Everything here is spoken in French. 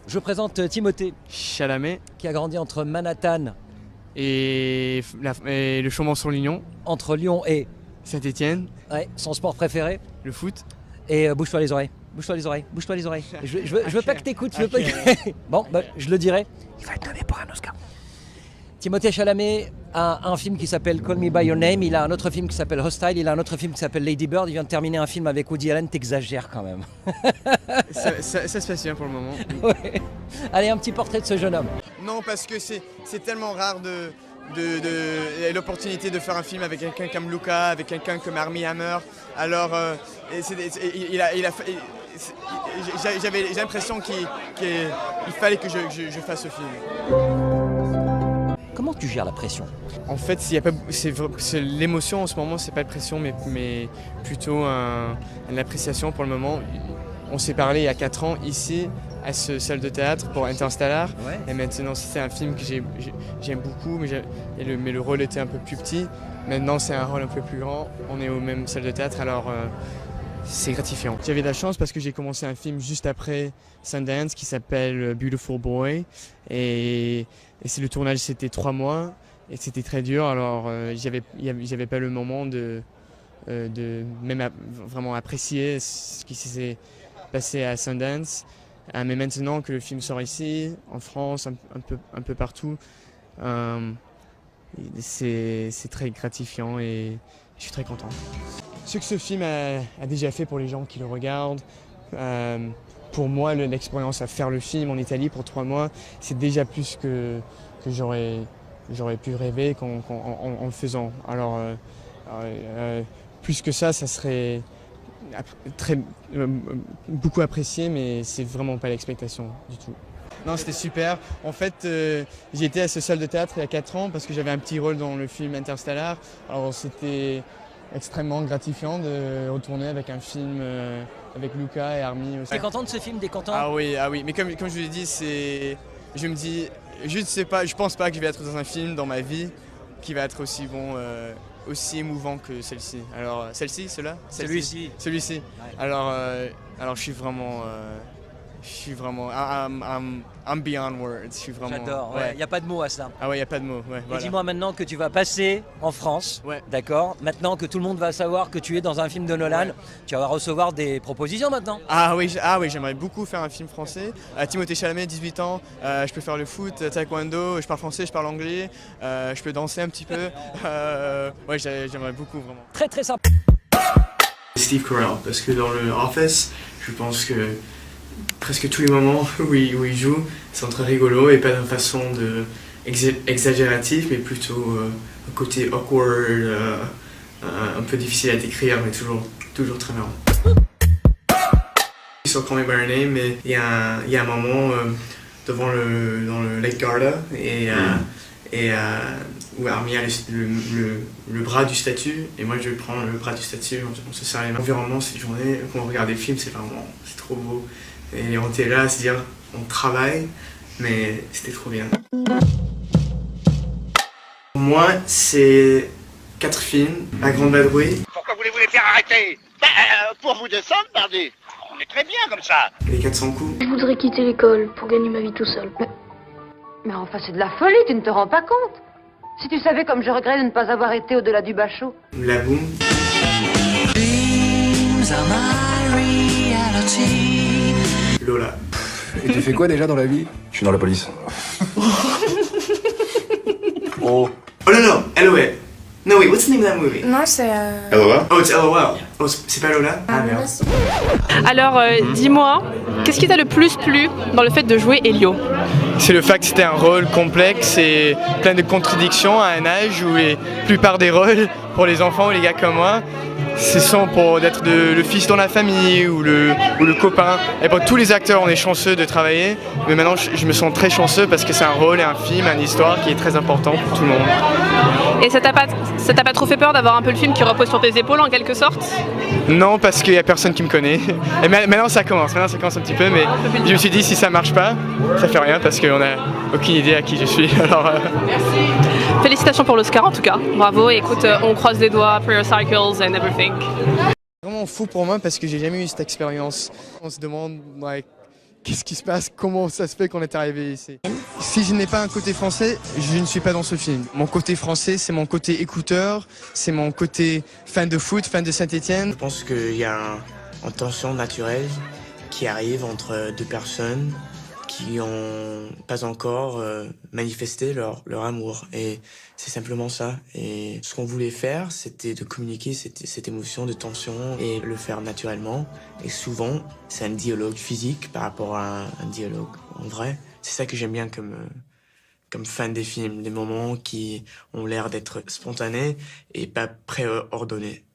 Je présente Timothée, Chalamet qui a grandi entre Manhattan, et le Chambon-sur-Lignon, entre Lyon et Saint-Étienne, son sport préféré. le foot. Et bouge-toi les oreilles, bouge-toi les oreilles, bouge-toi les oreilles. Je veux pas que t'écoutes, je veux pas que... Bon, bah, je le dirai. Il va être nommé pour un Oscar. Timothée Chalamet a un film qui s'appelle Call Me By Your Name, il a un autre film qui s'appelle Hostile, il a un autre film qui s'appelle Lady Bird, il vient de terminer un film avec Woody Allen, t'exagères quand même. Ça se passe bien pour le moment. Ouais. Allez, un petit portrait de ce jeune homme. Non, parce que c'est tellement rare l'opportunité de faire un film avec quelqu'un comme Luca, avec quelqu'un comme Armie Hammer. Alors, j'avais l'impression qu'il fallait que je fasse ce film. Comment tu gères la pression? En fait, c'est l'émotion en ce moment, c'est pas de pression, mais plutôt une appréciation pour le moment. On s'est parlé il y a 4 ans ici, à ce salle de théâtre pour Interstellar. Ouais. Et maintenant, c'est un film que j'aime beaucoup, mais le rôle était un peu plus petit. Maintenant, c'est un rôle un peu plus grand. On est au même salle de théâtre, alors c'est gratifiant. J'avais de la chance parce que j'ai commencé un film juste après Sundance qui s'appelle Beautiful Boy. Et le tournage, c'était 3 mois et c'était très dur. Alors, j'avais pas le moment de même vraiment apprécier ce qui s'est passé à Sundance. Mais maintenant que le film sort ici, en France, un peu partout, c'est très gratifiant et je suis très content. Ce que ce film a déjà fait pour les gens qui le regardent, pour moi, l'expérience à faire le film en Italie pour 3 mois, c'est déjà plus que j'aurais pu rêver en le faisant. Alors, plus que ça serait beaucoup apprécié, mais c'est vraiment pas l'expectation du tout. Non, c'était super. En fait, j'ai été à ce salle de théâtre il y a 4 ans parce que j'avais un petit rôle dans le film Interstellar. Alors c'était extrêmement gratifiant de retourner avec un film avec Luca et Armie aussi. T'es content de ce film, t'es content? Ah oui, mais comme je vous l'ai dit, je me dis, je pense pas que je vais être dans un film dans ma vie qui va être aussi bon, aussi émouvant que celle-ci. Alors, celui-ci. Ouais. Alors je suis vraiment, I'm beyond words. Je suis vraiment. J'adore, ouais. Y a pas de mots à ça. Ah ouais, y a pas de mots. Ouais, Et voilà. dis-moi maintenant que tu vas passer en France, Ouais. d'accord? Maintenant que tout le monde va savoir que tu es dans un film de Nolan, Ouais. tu vas recevoir des propositions maintenant. Ah oui, j'aimerais beaucoup faire un film français. Timothée Chalamet, 18 ans, je peux faire le foot, taekwondo, je parle français, je parle anglais, je peux danser un petit peu. Ouais, j'aimerais beaucoup vraiment. Très très sympa. Steve Carell, parce que dans le Office, je pense que presque tous les moments où il joue sont très rigolos et pas d'une façon exagérative, mais plutôt un côté awkward, un peu difficile à décrire, mais toujours très marrant. Sur Call Me By Your Name, mais il y a un moment dans le Lake Garda où Armie a le bras du statut et moi je prends le bras du statut, on se serre les mains. L'environnement cette journée, quand on regarde des films, c'est trop beau. Et on était là à se dire, on travaille, mais c'était trop bien. Pour moi, c'est 4 films, La Grande Vadrouille. Pourquoi voulez-vous les faire arrêter? Pour vous descendre, pardi. On est très bien comme ça. Les 400 coups. Je voudrais quitter l'école pour gagner ma vie tout seul. Mais enfin, c'est de la folie, tu ne te rends pas compte? Si tu savais comme je regrette de ne pas avoir été au-delà du bachot. La Boum. Lola. Et tu fais quoi déjà dans la vie? Je suis dans la police. Oh. Oh non, LOL. No wait, what's the name of that movie? Non, c'est... LOL? Oh, it's LOL. Oh, c'est pas Lola? Ah merde. Alors, dis-moi, qu'est-ce qui t'a le plus plu dans le fait de jouer Elio? C'est le fait que c'était un rôle complexe et plein de contradictions à un âge où la plupart des rôles pour les enfants ou les gars comme moi, ce sont pour d'être le fils dans la famille ou le copain. Et pour tous les acteurs, on est chanceux de travailler, mais maintenant je me sens très chanceux parce que c'est un rôle et un film, une histoire qui est très important pour tout le monde. Et ça t'a pas trop fait peur d'avoir un peu le film qui repose sur tes épaules en quelque sorte? Non, parce qu'il n'y a personne qui me connaît. Et maintenant ça commence un petit peu, mais je me suis dit si ça marche pas, ça fait rien parce qu'on n'a aucune idée à qui je suis. Alors, Merci. Félicitations pour l'Oscar en tout cas. Bravo et écoute, on croise les doigts for your cycles and everything. C'est vraiment fou pour moi parce que j'ai jamais eu cette expérience. On se demande qu'est-ce qui se passe, comment ça se fait qu'on est arrivé ici. Si je n'ai pas un côté français, je ne suis pas dans ce film. Mon côté français, c'est mon côté écouteur, c'est mon côté fan de foot, fan de Saint-Etienne. Je pense qu'il y a une tension naturelle qui arrive entre deux personnes qui n'ont pas encore manifesté leur amour. Et c'est simplement ça. Et ce qu'on voulait faire, c'était de communiquer cette émotion de tension et le faire naturellement. Et souvent, c'est un dialogue physique par rapport à un dialogue en vrai. C'est ça que j'aime bien comme fan des films. Des moments qui ont l'air d'être spontanés et pas préordonnés.